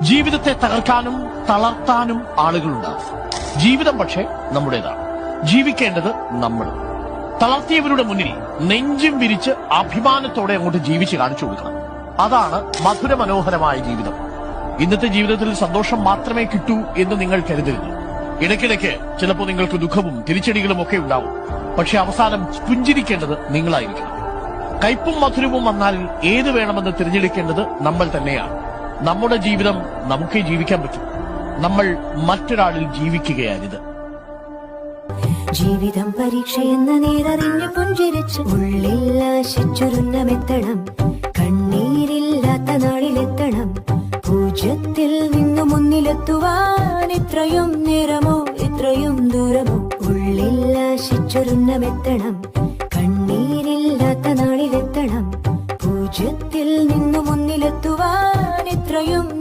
ജീവിതത്തെ തകർക്കാനും തളർത്താനും ആളുകളുണ്ടാകും. ജീവിതം പക്ഷേ നമ്മുടേതാണ്. ജീവിക്കേണ്ടത് നമ്മൾ. തളർത്തിയവരുടെ മുന്നിൽ നെഞ്ചും വിരിച്ച് അഭിമാനത്തോടെ അങ്ങോട്ട് ജീവിച്ച് കാണിച്ചു കൊടുക്കണം. അതാണ് മധുരമനോഹരമായ ജീവിതം. ഇന്നത്തെ ജീവിതത്തിൽ സന്തോഷം മാത്രമേ കിട്ടൂ എന്ന് നിങ്ങൾ കരുതരുത്. ഇടയ്ക്കിടയ്ക്ക് ചിലപ്പോൾ നിങ്ങൾക്ക് ദുഃഖവും തിരിച്ചടികളും ഒക്കെ ഉണ്ടാവും. പക്ഷെ അവസാനം പുഞ്ചിരിക്കേണ്ടത് നിങ്ങളായിരിക്കണം. കയ്പും മധുരവും വന്നാൽ ഏത് വേണമെന്ന് തിരഞ്ഞെടുക്കേണ്ടത് നമ്മൾ തന്നെയാണ്. നമ്മുടെ ജീവിതം നമുക്കേ ജീവിക്കാൻ പറ്റും. നമ്മൾ മറ്റൊരാളിൽ ജീവിക്കുകയാണിത്. ജീവിതം പരീക്ഷയെന്ന നേരറിഞ്ഞു പുഞ്ചിരിച്ച് ഉള്ളിൽ ആശിച്ചൊരുന്നമെത്തണം. കണ്ണീരില്ലാത്ത നാളിലെത്തണം. പൂജ്യത്തിൽ നിന്നു മുന്നിലെത്തുവാൻ ഇത്രയും നേരമോ ഇത്രയും ദൂരമോ. ഉള്ളിൽ ആശിച്ചൊരുന്നമെത്തണം. കണ്ണീരില്ലാത്ത നാളിലെത്തണം. പൂജ്യത്തിൽ നിന്നു മുന്നിലെത്തുവാൻ ഇത്രയും